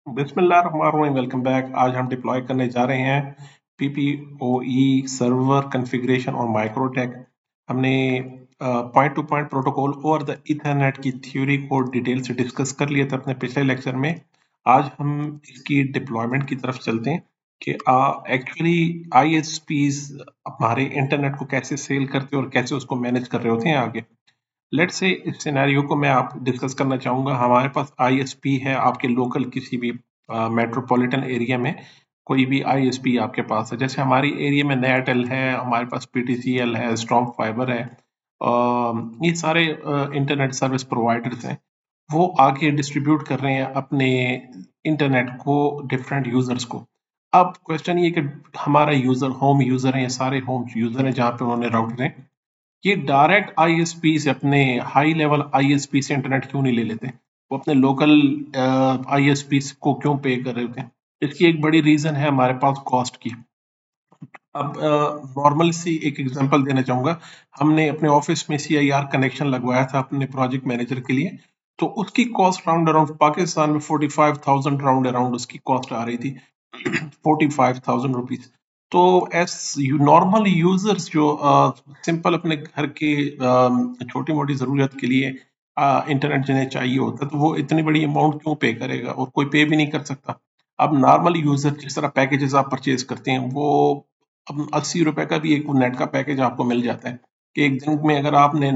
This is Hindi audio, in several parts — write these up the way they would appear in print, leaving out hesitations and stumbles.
बिस्मिल्लाहिर्रहमानिर्रहीम, वेलकम बैक। आज हम डिप्लॉय करने जा रहे हैं पीपीओई सर्वर कॉन्फ़िगरेशन और माइक्रोटेक। हमने पॉइंट टू पॉइंट प्रोटोकॉल और द ईथरनेट की थ्योरी को डिटेल से डिस्कस कर लिए थे अपने पिछले लेक्चर में। आज हम इसकी डिप्लॉयमेंट की तरफ चलते हैं कि एक्चुअली आईएसपीज हमारे इंटरनेट को कैसे सेल करते हैं और कैसे उसको मैनेज कर रहे होते हैं आगे। लेट्स से इस सिनेरियो को मैं आप डिस्कस करना चाहूँगा। हमारे पास आईएसपी है आपके लोकल किसी भी मेट्रोपॉलिटन एरिया में कोई भी आईएसपी आपके पास है। जैसे हमारी एरिया में नयाटेल है, हमारे पास पीटीसीएल है, स्ट्रॉन्ग फाइबर है। ये सारे इंटरनेट सर्विस प्रोवाइडर्स हैं। वो आगे डिस्ट्रीब्यूट कर रहे हैं अपने इंटरनेट को डिफरेंट यूजर्स को। अब क्वेश्चन ये कि हमारा यूजर होम यूजर है, ये सारे होम यूजर हैं जहाँ पे उन्होंने राउटर है, ये डायरेक्ट आईएसपी से अपने हाई लेवल आईएसपी से इंटरनेट क्यों नहीं ले लेते? वो अपने लोकल आईएसपी को क्यों पे कर रहे होते हैं? इसकी एक बड़ी रीजन है हमारे पास कॉस्ट की। अब नॉर्मल सी एक एग्जांपल देना चाहूंगा। हमने अपने ऑफिस में सीआईआर कनेक्शन लगवाया था अपने प्रोजेक्ट मैनेजर के लिए। तो उसकी कॉस्ट राउंड अराउंड पाकिस्तान में 45,000 राउंड अराउंड उसकी कॉस्ट आ रही थी। 45,000 रुपीज। तो एस यू नॉर्मल यूजर्स जो सिंपल अपने घर के छोटी मोटी जरूरत के लिए इंटरनेट जिन्हें चाहिए होता है, तो वो इतनी बड़ी अमाउंट क्यों पे करेगा? और कोई पे भी नहीं कर सकता। अब नॉर्मल यूजर जिस तरह पैकेजेस आप परचेज करते हैं, वो अब 80 रुपए का भी एक नेट का पैकेज आपको मिल जाता है कि एक दिन में अगर आपने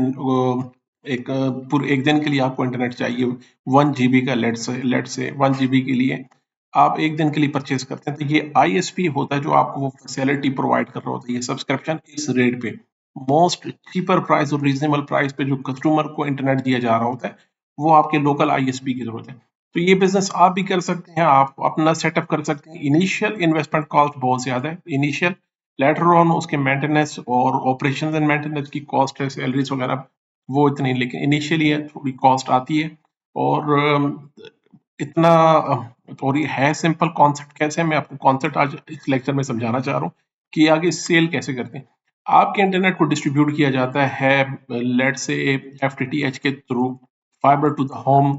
एक पूरे एक दिन के लिए आपको इंटरनेट चाहिए 1 GB का, लेट से 1 GB के लिए आप एक दिन के लिए परचेज करते हैं, तो ये आईएसपी होता है जो आपको वो फैसिलिटी प्रोवाइड कर रहा होता है। ये सब्सक्रिप्शन इस रेट पे मोस्ट चीपर प्राइस और रीजनेबल प्राइस पे जो कस्टमर को इंटरनेट दिया जा रहा होता है, वो आपके लोकल आईएसपी की जरूरत है। तो ये बिजनेस आप भी कर सकते हैं, आप अपना सेटअप कर सकते हैं। इनिशियल इन्वेस्टमेंट कॉस्ट बहुत ज्यादा है इनिशियल, लेटर ऑन उसके मेंटेनेंस और ऑपरेशन एंड मेंटेनेंस की कॉस्ट है, सैलरीज वगैरह वो इतनी, लेकिन इनिशियली थोड़ी कॉस्ट आती है। और इतना और ये है सिंपल कॉन्सेप्ट। कैसे, मैं आपको कॉन्सेप्ट आज इस लेक्चर में समझाना चाह रहा हूँ कि आगे सेल कैसे करते हैं। आपके इंटरनेट को डिस्ट्रीब्यूट किया जाता है लेट से एफटीटीएच के थ्रू, फाइबर टू द होम।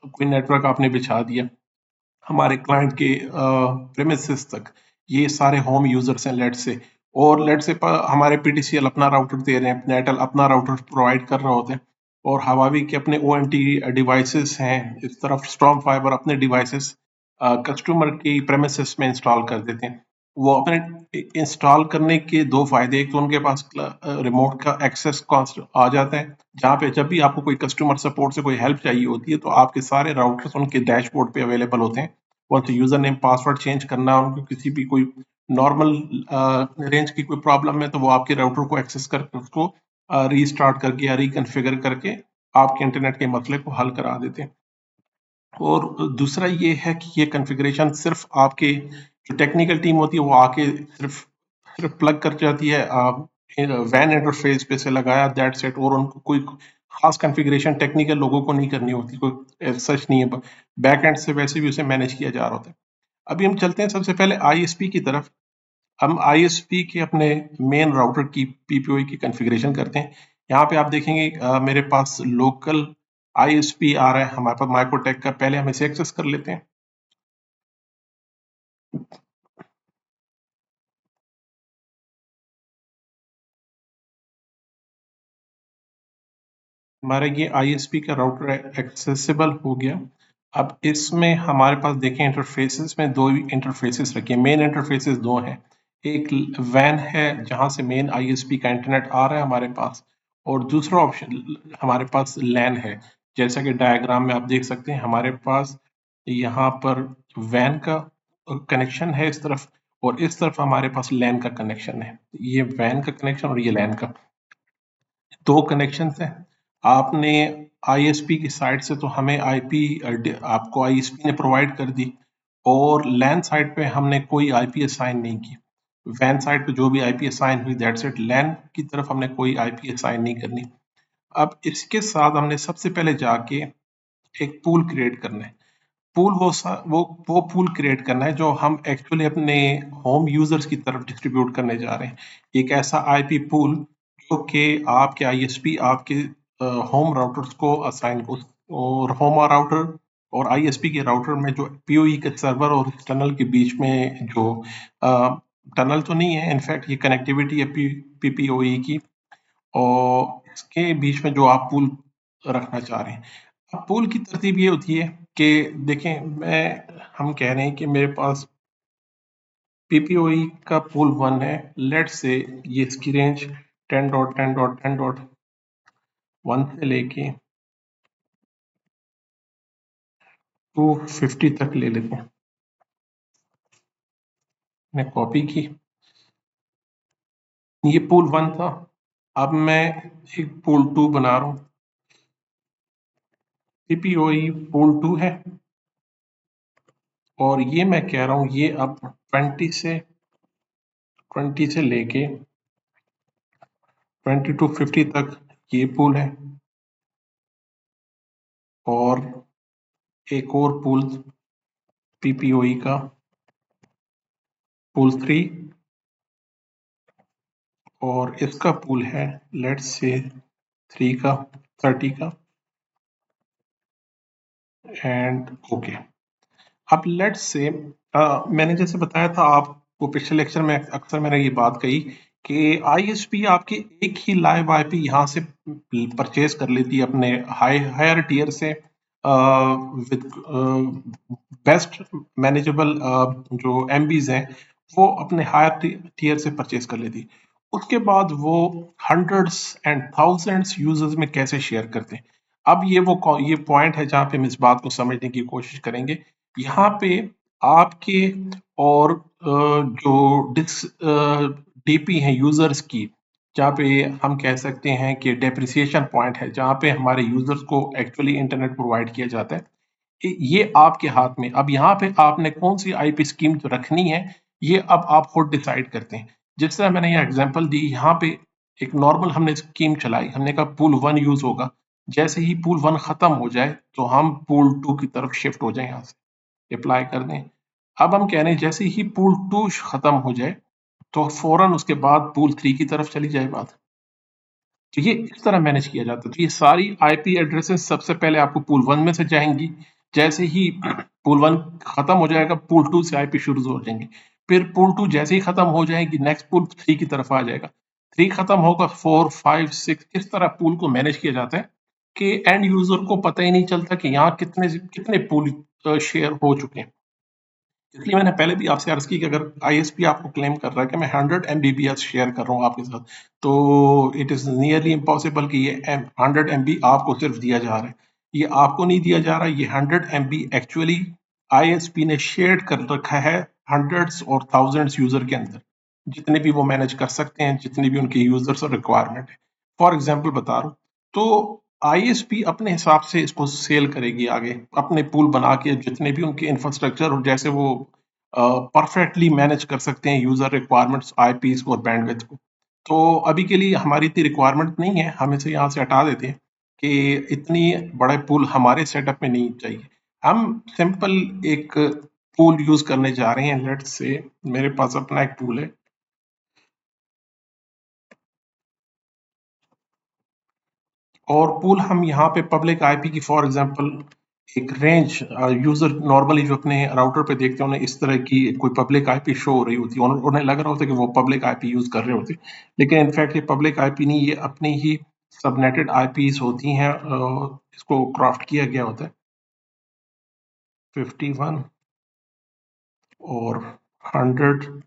कोई नेटवर्क आपने बिछा दिया हमारे क्लाइंट के प्रेमिसेस तक, ये सारे होम यूजर्स हैं लेट से। और लेट से हमारे पीटीसीएल अपना राउटर दे रहे हैं, नेटल अपना राउटर प्रोवाइड कर रहे होते हैं, और हवावी के अपने ओएनटी डिवाइसेस हैं। इस तरफ स्ट्रॉन्ग फाइबर अपने डिवाइसेस कस्टमर की प्रेमिसेस में इंस्टॉल कर देते हैं। वो अपने इंस्टॉल करने के दो फायदे, एक तो उनके पास रिमोट का एक्सेस कॉस्ट आ जाता है, जहाँ पे जब भी आपको कोई कस्टमर सपोर्ट से कोई हेल्प चाहिए होती है, तो आपके सारे राउटर्स उनके डैशबोर्ड पे अवेलेबल होते हैं। Once user name password change करना है उनको, किसी भी कोई नॉर्मल रेंज की कोई प्रॉब्लम है, तो वो आपके राउटर को एक्सेस करके उसको रीस्टार्ट करके या रिकन्फिगर करके आपके इंटरनेट के मसले को हल करा देते हैं। और दूसरा ये है कि ये कॉन्फ़िगरेशन सिर्फ आपके जो टेक्निकल टीम होती है वो आके सिर्फ सिर्फ प्लग कर जाती है, वैन इंटरफेस पे से लगाया, दैट्स इट। और उनको कोई खास कॉन्फ़िगरेशन टेक्निकल लोगों को नहीं करनी होती, कोई सच नहीं है। बैक एंड से वैसे भी उसे मैनेज किया जा रहा होता है। अभी हम चलते हैं सबसे पहले आईएसपी की तरफ। हम आईएसपी के अपने मेन राउटर की पीपीओई की कॉन्फ़िगरेशन करते हैं। यहाँ पे आप देखेंगे मेरे पास लोकल आईएसपी आ रहा है, हमारे पास माइक्रोटेक का। पहले हम इसे एक्सेस कर लेते हैं। हमारा ये आईएसपी का राउटर एक्सेसिबल हो गया। अब इसमें हमारे पास देखें इंटरफेसेस में दो इंटरफेसेस रखे, मेन इंटरफेसेस दो हैं। एक वैन है जहां से मेन आईएसपी का इंटरनेट आ रहा है हमारे पास, और दूसरा ऑप्शन हमारे पास लैन है। जैसा कि डायग्राम में आप देख सकते हैं, हमारे पास यहाँ पर वैन का कनेक्शन है इस तरफ, और इस तरफ हमारे पास लैन का कनेक्शन है। ये वैन का कनेक्शन और ये लैन का, दो कनेक्शन हैं। आपने आईएसपी की साइड से तो हमें आईपी आपको आईएसपी ने प्रोवाइड कर दी, और लैन साइड पे हमने कोई आईपी असाइन नहीं की। वैन साइड पे जो भी आईपी असाइन हुई दैट्स इट। लैन की तरफ हमने कोई आईपी असाइन नहीं करनी। अब इसके साथ हमने सबसे पहले जाके एक पूल क्रिएट करना है। पूल वो पूल क्रिएट करना है जो हम एक्चुअली अपने होम यूजर्स की तरफ डिस्ट्रीब्यूट करने जा रहे हैं। एक ऐसा आईपी पूल जो कि आपके आईएसपी आपके होम राउटर्स को असाइन को, और होम राउटर और आईएसपी के राउटर में जो पीओई के सर्वर और टनल के बीच में जो टनल तो नहीं है, इनफैक्ट ये कनेक्टिविटी है पीपीओई की, और इसके बीच में जो आप पूल रखना चाह रहे हैं। अब पूल की तरतीब ये होती है कि देखें, हम कह रहे हैं कि मेरे पास पीपीओई का पूल 1 है, लेट से ये इसकी रेंज 10.10.10.1 से लेके 250 तक ले लेते हैं। मैंने कॉपी की, ये पूल 1 था, अब मैं एक पूल 2 बना रहा हूँ। पीपीओई पूल 2 है, और ये मैं कह रहा हूँ ये अब 20 से लेके 20 to 50 तक ये पूल है, और एक और पूल पीपीओई का पूल 3, और इसका पूल है लेट्स से 3 का 30 का, एंड ओके। अब लेट्स से मैंने जैसे बताया था आपको पिछले लेक्चर में, अक्सर मैंने ये बात कही कि आईएसपी आपकी एक ही लाइव आईपी यहाँ से परचेज कर लेती है अपने हायर टीयर से विद बेस्ट मैनेजेबल जो एमबीज हैं वो अपने हायर टीयर से परचेज कर लेती है। उसके बाद वो हंड्रेड्स एंड थाउजेंड्स यूजर्स में कैसे शेयर करते हैं। अब ये पॉइंट है जहाँ पे हम इस बात को समझने की कोशिश करेंगे। यहाँ पे आपके और जो डीपी हैं यूजर्स की, जहाँ पे हम कह सकते हैं कि डेप्रिसिएशन पॉइंट है, जहाँ पे हमारे यूजर्स को एक्चुअली इंटरनेट प्रोवाइड किया जाता है, ये आपके हाथ में। अब यहाँ पे आपने कौन सी आईपी स्कीम रखनी है, ये अब आप खुद डिसाइड करते हैं। जिस तरह मैंने ये एग्जांपल दी, यहाँ पे एक नॉर्मल हमने स्कीम चलाई, हमने कहा पूल 1 यूज होगा, जैसे ही पूल 1 खत्म हो जाए तो हम पूल 2 की तरफ शिफ्ट हो जाए, यहाँ से अप्लाई कर दें। अब हम कह रहे हैं जैसे ही पूल 2 खत्म हो जाए तो फौरन उसके बाद पूल 3 की तरफ चली जाए बात। तो ये इस तरह मैनेज किया जाता है। तो ये सारी आईपी एड्रेसेस सबसे पहले आपको पूल 1 में से जाएंगी, जैसे ही पूल 1 खत्म हो जाएगा पूल 2 से आईपी शुरू हो जाएंगी, फिर पूल 2 जैसे ही खत्म हो जाएगी नेक्स्ट पूल 3 की तरफ आ जाएगा, 3 खत्म होगा 4 5 6, इस तरह पूल को मैनेज किया जाता है कि एंड यूजर को पता ही नहीं चलता कि यहाँ कितने कितने पूल शेयर हो चुके हैं। इसलिए मैंने पहले भी आपसे अर्ज की कि अगर आईएसपी आपको क्लेम कर रहा है कि मैं 100 एमबीपीएस शेयर कर रहा हूँ आपके साथ, तो इट इज नियरली इम्पॉसिबल कि ये 100 एमबी आपको सिर्फ दिया जा रहा है। ये आपको नहीं दिया जा रहा, ये 100 एमबी एक्चुअली आईएसपी ने शेयर कर रखा है हंड्रेड्स और थाउजेंड्स यूजर के अंदर, जितने भी वो मैनेज कर सकते हैं, जितने भी उनके यूजर्स और रिक्वायरमेंट है। फॉर एग्जाम्पल बता रहा हूँ, तो आईएसपी अपने हिसाब से इसको सेल करेगी आगे, अपने पूल बना के, जितने भी उनके इंफ्रास्ट्रक्चर और जैसे वो परफेक्टली मैनेज कर सकते हैं यूजर रिक्वायरमेंट्स, आईपीस और बैंडविड्थ को। तो अभी के लिए हमारी इतनी रिक्वायरमेंट नहीं है, हम इसे यहाँ से हटा देते हैं कि इतनी बड़े पूल हमारे सेटअप में नहीं चाहिए। हम सिंपल एक पूल यूज करने जा रहे हैं। लेट्स से मेरे पास अपना एक पूल है, और पूल हम यहाँ पे पब्लिक आईपी की फॉर एग्जांपल एक रेंज, यूजर नॉर्मली जो अपने राउटर पे देखते हैं उन्हें इस तरह की कोई पब्लिक आईपी शो हो रही होती है, उन्हें लग रहा होता है कि वो पब्लिक आईपी यूज कर रहे होते हैं, लेकिन इनफैक्ट ये पब्लिक आईपी नहीं, ये अपनी ही सबनेटेड आईपीज होती हैं। इसको क्राफ्ट किया गया होता है 51 और 100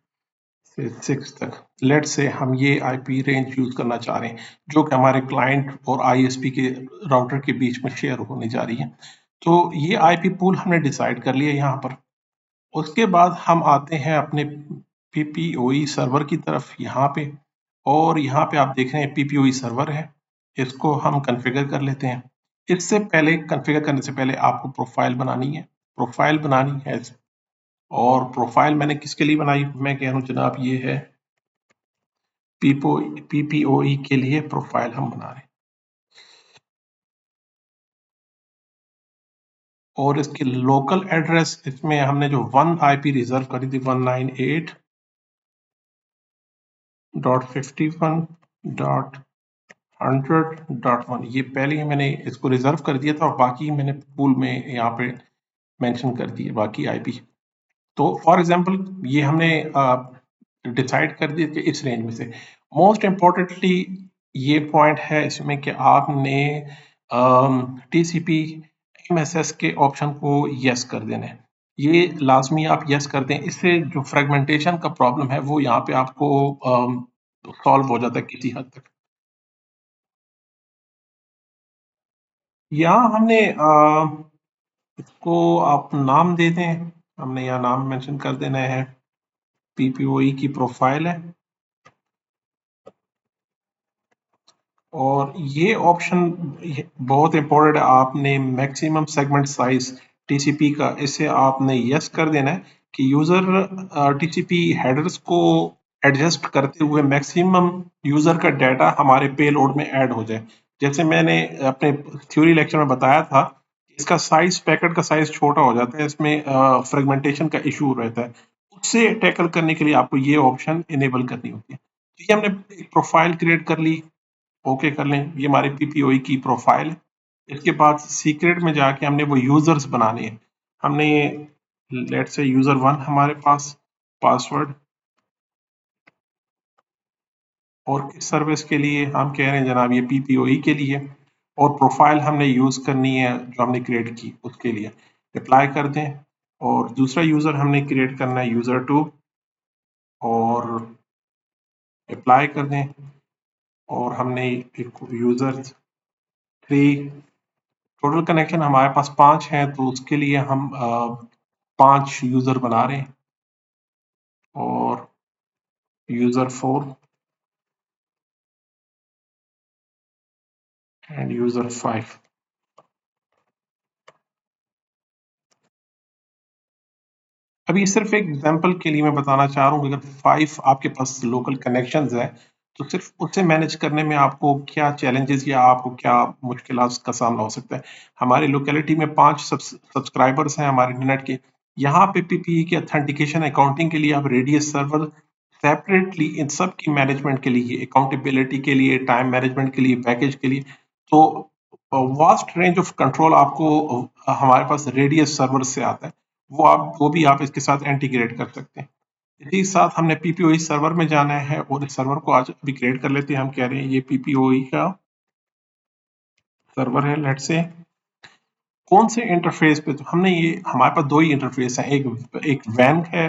से 6 तक। लेट से हम ये आईपी रेंज यूज करना चाह रहे हैं, जो कि हमारे क्लाइंट और आईएसपी के राउटर के बीच में शेयर होने जा रही है। तो ये आईपी पूल हमने डिसाइड कर लिया यहाँ पर। उसके बाद हम आते हैं अपने पीपीओई सर्वर की तरफ यहाँ पे, और यहाँ पे आप देख रहे हैं पीपीओई सर्वर है, इसको हम कॉन्फ़िगर कर लेते हैं। इससे पहले, कॉन्फ़िगर करने से पहले आपको प्रोफाइल बनानी है, प्रोफाइल बनानी है। और प्रोफाइल मैंने किसके लिए बनाई, मैं कह रहा हूँ जनाब ये है पीपीओई के लिए प्रोफाइल हम बना रहे हैं। और इसकी लोकल एड्रेस, इसमें हमने जो 1 आईपी रिजर्व करी थी 198.51.100.1, ये पहले ही मैंने इसको रिजर्व कर दिया था, और बाकी मैंने पूल में यहाँ पे मेंशन कर दिए बाकी आईपी। तो फॉर एग्जांपल ये हमने डिसाइड कर दिया कि इस रेंज में से मोस्ट इम्पोर्टेंटली ये पॉइंट है इसमें कि आपने टीसीपी एमएसएस के ऑप्शन को यस कर देना है। ये लाजमी आप यस कर दें, इससे जो फ्रेगमेंटेशन का प्रॉब्लम है वो यहाँ पे आपको सॉल्व हो जाता है किसी हद तक। यहाँ हमने इसको आप नाम दे दें, हमने यहाँ नाम मेंशन कर देना है, पीपीओई की प्रोफाइल है और ये ऑप्शन बहुत इंपॉर्टेंट है। आपने मैक्सिमम सेगमेंट साइज टीसीपी का, इसे आपने यस कर देना है कि यूजर टीसीपी हेडर्स को एडजस्ट करते हुए मैक्सिमम यूजर का डाटा हमारे पेलोड में ऐड हो जाए। जैसे मैंने अपने थ्योरी लेक्चर में बताया था, इसका साइज, पैकेट का साइज छोटा हो जाता है, इसमें फ्रेगमेंटेशन का इशू रहता है। उससे टैकल करने के लिए आपको ये ऑप्शन इनेबल करनी होती है। तो ये हमने एक प्रोफाइल क्रिएट कर ली, ओके कर लें, ये हमारी पीपीओई की प्रोफाइल है। इसके बाद सीक्रेट में जाके हमने वो यूजर्स बनाने हैं। हमने लेट्स से यूजर 1 हमारे पास, पासवर्ड, और किस सर्विस के लिए हम कह रहे हैं जनाब, ये पीपीओई के लिए, और प्रोफाइल हमने यूज करनी है जो हमने क्रिएट की उसके लिए। अप्लाई कर दें और दूसरा यूजर हमने क्रिएट करना है यूजर 2 और अप्लाई कर दें और हमने एक यूजर 3, टोटल कनेक्शन हमारे पास 5 हैं तो उसके लिए हम 5 यूजर बना रहे हैं और यूजर 4 एंड यूजर 5। अभी सिर्फ एक एग्जांपल के लिए मैं बताना चाह रहा हूँ कि अगर 5 आपके पास लोकल कनेक्शंस हैं तो सिर्फ उससे मैनेज करने में आपको क्या चैलेंजेस या आपको क्या मुश्किलात का सामना हो सकता है। हमारी लोकेलिटी में 5 सब्सक्राइबर्स हैं हमारे इंटरनेट के। यहाँ पे पीपीई की ऑथेंटिकेशन अकाउंटिंग के लिए आप रेडियस सर्वर सेपरेटली इन सब की मैनेजमेंट के लिए, अकाउंटेबिलिटी के लिए, टाइम मैनेजमेंट के लिए, पैकेज के लिए, तो वास्ट रेंज ऑफ कंट्रोल आपको हमारे पास रेडियस सर्वर से आता है। वो भी आप इसके साथ इंटीग्रेट कर सकते हैं। इसी साथ हमने पीपीओई सर्वर में जाना है और इस सर्वर को आज अभी क्रिएट कर लेते हैं। हम कह रहे हैं ये पीपीओई का सर्वर है, लेट्स से कौन से इंटरफेस पे, तो हमने ये, हमारे पास दो ही इंटरफेस है, एक वैन है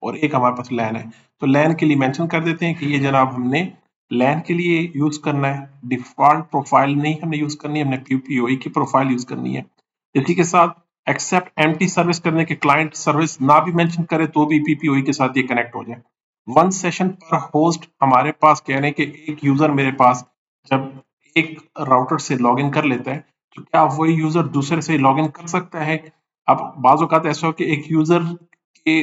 और एक हमारे पास लैन है। तो लैन के लिए मेंशन कर देते हैं कि ये जनाब हमने लैन के लिए यूज करना है, डिफॉल्ट प्रोफाइल नहीं हमने यूज करनी है, हमने पीपीओई की प्रोफाइल यूज करनी है। इसी के साथ एक्सेप्ट एम्प्टी सर्विस करने के, क्लाइंट सर्विस ना भी मेंशन करे तो भी पीपीओई के साथ ये कनेक्ट हो जाए। वन सेशन पर होस्ट हमारे पास कह रहे हैं कि एक यूजर मेरे पास जब एक राउटर से लॉगिन कर लेता है तो क्या वही यूजर दूसरे से लॉगिन कर सकता है। अब बाज़ औक़ात ऐसा हो कि एक यूजर के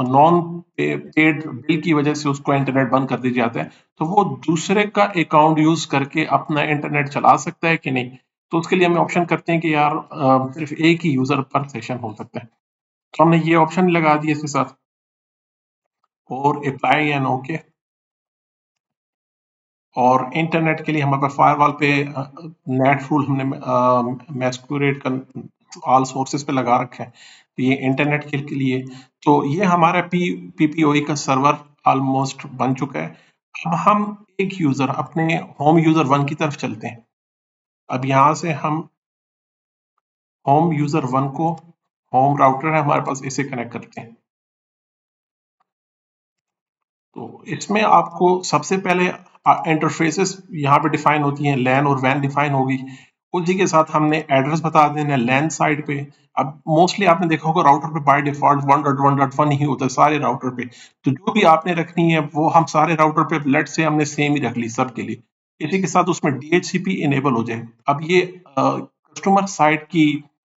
नॉन पेड बिल की वजह से उसको इंटरनेट बंद कर दिया जाता है, तो वो दूसरे का अकाउंट यूज करके अपना इंटरनेट चला सकता है कि नहीं। तो उसके लिए हम ऑप्शन करते हैं कि यार सिर्फ एक ही यूजर पर सेशन हो सकता है। तो हमने ये ऑप्शन लगा दिया इसके साथ और अप्लाई एंड ओके। और इंटरनेट के लिए हमारे पास फायरवॉल पे नेट रूल हमने मैस्कुरेट कर ऑल सोर्सेज पे लगा रखे हैं। तो ये इंटरनेट के लिए, तो ये हमारा पीपीओई का सर्वर ऑलमोस्ट बन चुका है। अब हम एक यूजर अपने होम यूजर 1 की तरफ चलते हैं। अब यहाँ से हम होम यूजर 1 को, होम राउटर है हमारे पास, इसे कनेक्ट करते हैं। तो इसमें आपको सबसे पहले इंटरफेसेस यहाँ पे डिफाइन होती हैं, लैन और वैन डिफाइन होगी। उसी के साथ हमने एड्रेस बता देना लैन साइड पे। अब मोस्टली आपने देखा होगा राउटर पे बाय डिफॉल्ट 1.1.1 ही होता है सारे राउटर पे। तो जो भी आपने रखनी है वो हम सारे राउटर पे लेट से हमने सेम ही रख ली सबके लिए। इसी के साथ उसमें डीएचसीपी इनेबल हो जाए। अब ये कस्टमर साइड की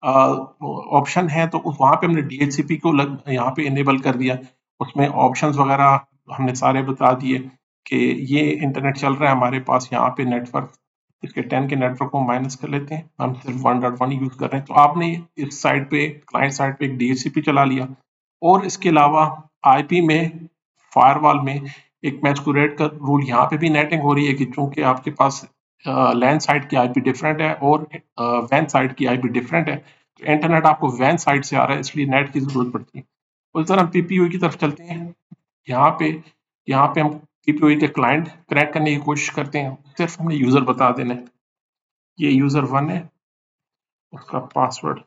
ऑप्शन है तो वहां पे हमने डीएचसीपी को यहाँ पे इनेबल कर दिया। उसमें ऑप्शंस वगैरह हमने सारे बता दिए कि ये इंटरनेट चल रहा है हमारे पास यहाँ पे नेटवर्क, इसके 10 के नेटवर्क को माइनस कर लेते हैं, हम सिर्फ 1.1 यूज कर रहे हैं। तो आपने इस साइड पे, क्लाइंट साइड पे एक डीएचसीपी चला लिया और इसके अलावा आईपी में, फायरवॉल में एक मैस्कुरेट का रूल यहाँ पे भी नेटिंग हो रही है कि चूंकि आपके पास लैन साइड की आईपी डिफरेंट है और वैन साइड की आईपी डिफरेंट है, इंटरनेट आपको वैन साइड से आ रहा है, इसलिए नेट की जरूरत पड़ती है। उस तरह हम पीपीओई की तरफ चलते हैं। यहाँ पे यहाँ पे हम पीपीओई के क्लाइंट कनेक्ट करने की कोशिश करते हैं। सिर्फ हमने यूजर बता देना है, ये यूजर 1 है, उसका पासवर्ड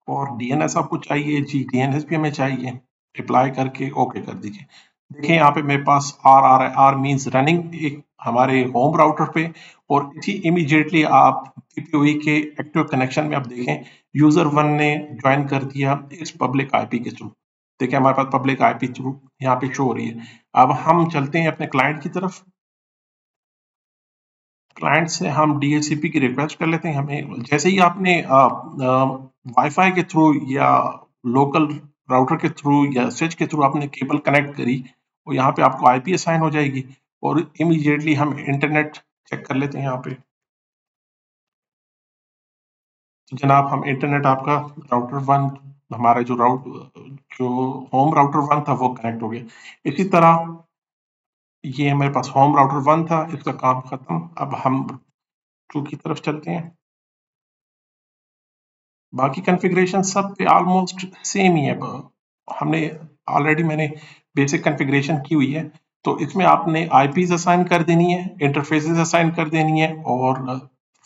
और डीएनएस आपको चाहिए जी, डीएनएस भी हमें चाहिए। अप्लाई करके ओके कर दीजिए। देखिए यहाँ पे मेरे पास आर आ रहा है, आर मीन्स रनिंग एक हमारे होम राउटर पे, और इसी इमीडिएटली आप पीपीओई के एक्टिव कनेक्शन में आप देखें यूजर 1 ने ज्वाइन कर दिया इस पब्लिक आईपी के थ्रू। देखिए हमारे पास पब्लिक आईपी थ्रू यहाँ पे शो हो रही है। अब हम चलते हैं अपने क्लाइंट की तरफ। क्लाइंट से हम डीएचसीपी की रिक्वेस्ट कर लेते हैं। हमें जैसे ही आपने वाईफाई के थ्रू या लोकल राउटर के थ्रू या स्विच के थ्रू आपने केबल कनेक्ट करी, और यहाँ पे आपको आईपी असाइन हो जाएगी, और इमीडिएटली हम इंटरनेट चेक कर लेते हैं यहाँ पे। तो जनाब हम इंटरनेट आपका राउटर 1, हमारा जो होम राउटर 1 था वो कनेक्ट हो गया। इसी तरह ये मेरे पास होम राउटर 1 था, इसका काम खत्म। अब हम 2 की तरफ चलते हैं। बाकी कॉन्फ़िगरेशन सब पे ऑलमोस्ट सेम ही है। हमने ऑलरेडी मैंने बेसिक कॉन्फ़िगरेशन की हुई है, तो इसमें आपने आईपीज़ असाइन कर देनी है, इंटरफ़ेसेस असाइन कर देनी है, और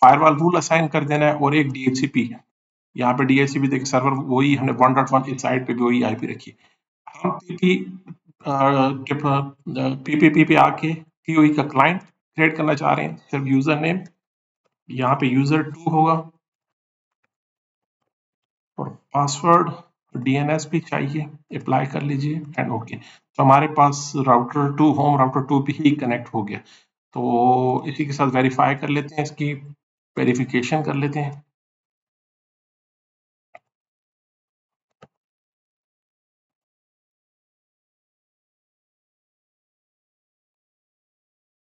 फ़ायरवॉल रूल असाइन कर देना है, और एक डीएचसीपी। यहाँ पे डीएचसीपी देखिए सर्वर वही हमने 1.1 इस साइड पे भी वही आईपी रखी है। हम पीपीपी पे आके पीओई का क्लाइंट क्रिएट करना चाह रहे हैं। सिर्फ यूज़र नेम यहाँ पे यूज़र 2 होगा, और पासवर्ड डीएनएस भी चाहिए। अप्लाई कर लीजिए एंड ओके। तो हमारे पास राउटर 2 होम राउटर 2 भी ही कनेक्ट हो गया। तो इसी के साथ वेरीफाई कर लेते हैं, इसकी वेरिफिकेशन कर लेते हैं।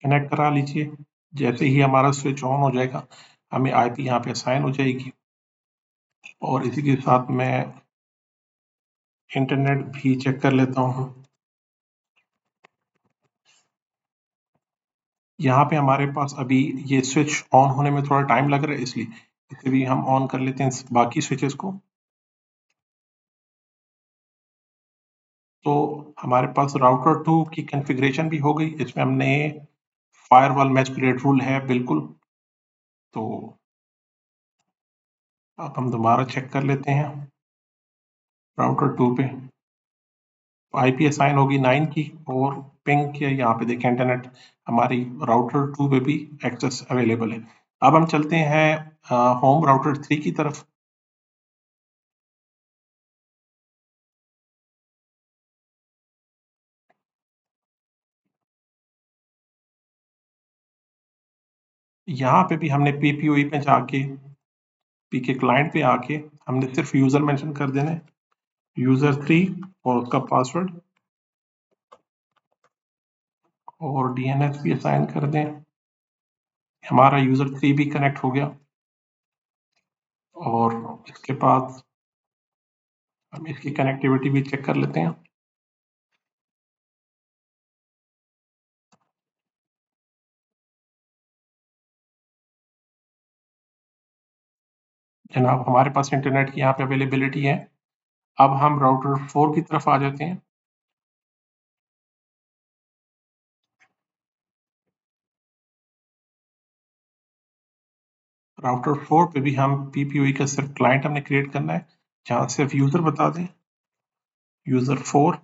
कनेक्ट करा लीजिए। जैसे ही हमारा स्विच ऑन हो जाएगा, हमें आईपी यहाँ पे असाइन हो जाएगी, और इसी के साथ मैं इंटरनेट भी चेक कर लेता हूँ। यहाँ पे हमारे पास अभी ये स्विच ऑन होने में थोड़ा टाइम लग रहा है, इसलिए इसे भी हम ऑन कर लेते हैं बाकी स्विचेस को। तो हमारे पास राउटर 2 की कॉन्फ़िगरेशन भी हो गई। इसमें हमने फायरवॉल मैस्कुलेट रूल है बिल्कुल। तो अब हम दोबारा चेक कर लेते हैं राउटर 2 पे। आईपी असाइन होगी 9 की, और पिंग के यहाँ पे देखें इंटरनेट हमारी राउटर 2 पे भी एक्सेस अवेलेबल है। अब हम चलते हैं होम राउटर 3 की तरफ। यहाँ पे भी हमने पीपीओई पे जाके पी के क्लाइंट पे आके हमने सिर्फ यूजर मेंशन कर देना है, यूजर 3, और उसका पासवर्ड, और डीएनएस भी असाइन कर दें। हमारा यूजर 3 भी कनेक्ट हो गया, और इसके बाद हम इसकी कनेक्टिविटी भी चेक कर लेते हैं। जनाब हमारे पास इंटरनेट की यहाँ पे अवेलेबिलिटी है। अब हम राउटर 4 की तरफ आ जाते हैं। राउटर 4 पे भी हम पीपीओई का सिर्फ क्लाइंट हमने क्रिएट करना है, जहाँ सिर्फ यूजर बता दें, यूजर 4,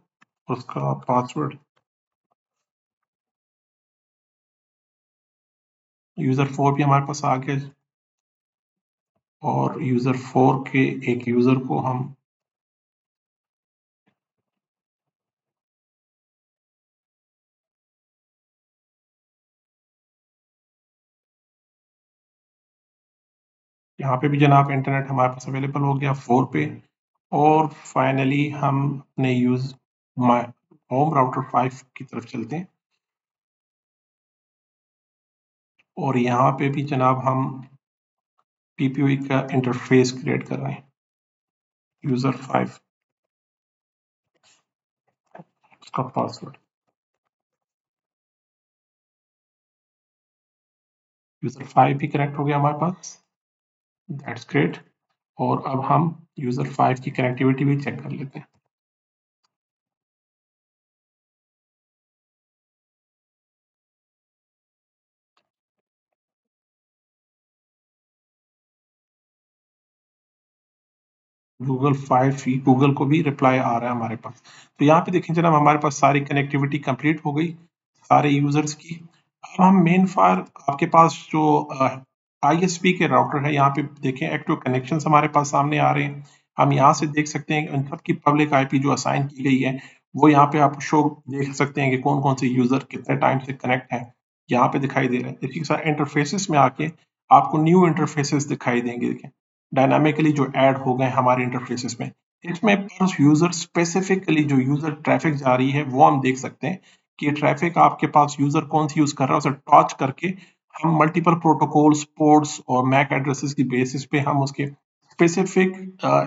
उसका पासवर्ड। यूजर 4 भी हमारे पास आ गया, और यूजर 4 के एक यूजर को हम यहाँ पे भी जनाब इंटरनेट हमारे पास अवेलेबल हो गया 4 पे। और फाइनली हम अपने होम राउटर 5 की तरफ चलते हैं, और यहाँ पे भी जनाब हम पीपीओई का इंटरफेस क्रिएट कर रहे हैं, यूजर 5, उसका पासवर्ड। यूजर 5 भी कनेक्ट हो गया हमारे पास। That's great. और अब हम यूजर 5 की कनेक्टिविटी भी चेक कर लेते हैं। गूगल को भी रिप्लाई आ रहा है हमारे पास। तो यहाँ पे देखें जनाब, हमारे पास सारी कनेक्टिविटी कंप्लीट हो गई सारे यूजर्स की। अब हम मेन फायर आपके पास जो आईएसपी के राउटर है, यहाँ पे देखें एक्टिव कनेक्शंस हमारे पास सामने आ रहे हैं। हम यहाँ से देख सकते हैं इन सब की पब्लिक आईपी जो असाइन की गई है, वो यहाँ पे आप शो देख सकते हैं कि कौन कौन से यूजर कितने टाइम से कनेक्ट है, यहाँ पे दिखाई दे रहा है। इसी के साथ इंटरफेसेस में आके आपको न्यू इंटरफेसेस दिखाई देंगे। देखें डायनामिकली जो ऐड हो गए हमारे इंटरफेसेस में, इसमें पर यूजर स्पेसिफिकली जो यूजर ट्रैफिक जा रही है वो हम देख सकते हैं कि ट्रैफिक आपके पास यूजर कौन सी यूज कर रहा है, उसे टॉर्च करके हम मल्टीपल प्रोटोकॉल्स पोर्ट्स और मैक एड्रेसेस की बेसिस पे हम उसके स्पेसिफिक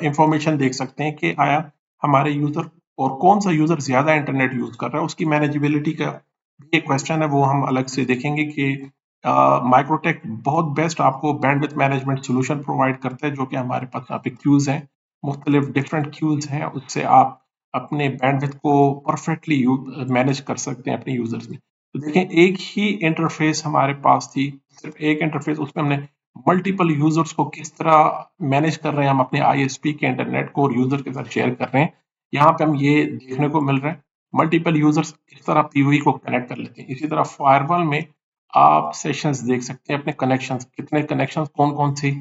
इंफॉर्मेशन देख सकते हैं कि आया हमारे यूजर और कौन सा यूजर ज्यादा इंटरनेट यूज कर रहा है। उसकी मैनेजेबिलिटी का भी एक क्वेश्चन है, वो हम अलग से देखेंगे कि माइक्रोटेक बहुत बेस्ट आपको बैंडविड्थ मैनेजमेंट सोल्यूशन प्रोवाइड करता है, जो कि हमारे पास यहाँ पे क्यूज हैं, मुख्तलिफ डिफरेंट क्यूज हैं, उससे आप अपने बैंडविड्थ को परफेक्टली मैनेज कर सकते हैं अपने यूजर्स में। तो देखें एक ही इंटरफेस हमारे पास थी, सिर्फ एक इंटरफेस, उसमें हमने मल्टीपल यूजर्स को किस तरह मैनेज कर रहे हैं हम अपने आईएसपी के इंटरनेट को और यूजर के साथ शेयर कर रहे हैं, यहाँ पे हम ये देखने को मिल रहा है। मल्टीपल यूजर्स इस तरह पीओई को कनेक्ट कर लेते हैं। इसी तरह फायरवॉल में आप सेशंस देख सकते हैं, अपने कनेक्शंस कितने कनेक्शंस कौन कौन सी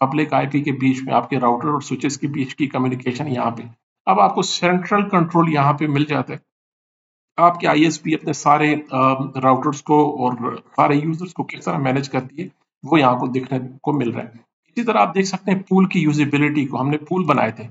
पब्लिक आईपी के बीच में, आपके राउटर और स्विचेस के बीच की कम्युनिकेशन यहाँ पे। अब आपको सेंट्रल कंट्रोल यहाँ पे मिल जाता है, आपके आईएसपी अपने सारे राउटर्स को और सारे यूजर्स को किस तरह मैनेज करती है, वो यहाँ को देखने को मिल रहा है। इसी तरह आप देख सकते हैं पूल की यूजेबिलिटी को, हमने पूल बनाए थे,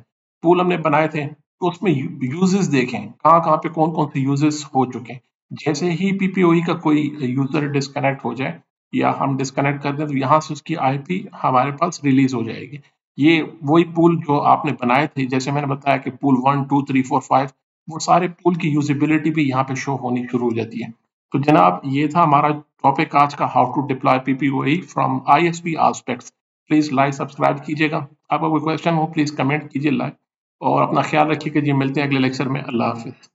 पूल हमने बनाए थे तो उसमें यूजेस देखें कहाँ कहाँ पे कौन कौन से यूजेस हो चुके हैं। जैसे ही पीपीओई का कोई यूजर डिस्कनेक्ट हो जाए या हम डिस्कनेक्ट कर दें, तो यहाँ से उसकी आईपी हमारे पास रिलीज हो जाएगी। ये वही पूल जो आपने बनाए थे, जैसे मैंने बताया कि पूल 1 2 3 4 5, वो सारे पूल की यूजिबिलिटी भी यहाँ पे शो होनी शुरू हो जाती है। तो जनाब ये था हमारा टॉपिक आज का, how to deploy PPOE from ISP aspects. Please like subscribe कीजिएगा, आपका कोई क्वेश्चन हो प्लीज कमेंट कीजिए लाइक, और अपना ख्याल रखिएगा जी। मिलते हैं अगले लेक्चर में। अल्लाह हाफिज।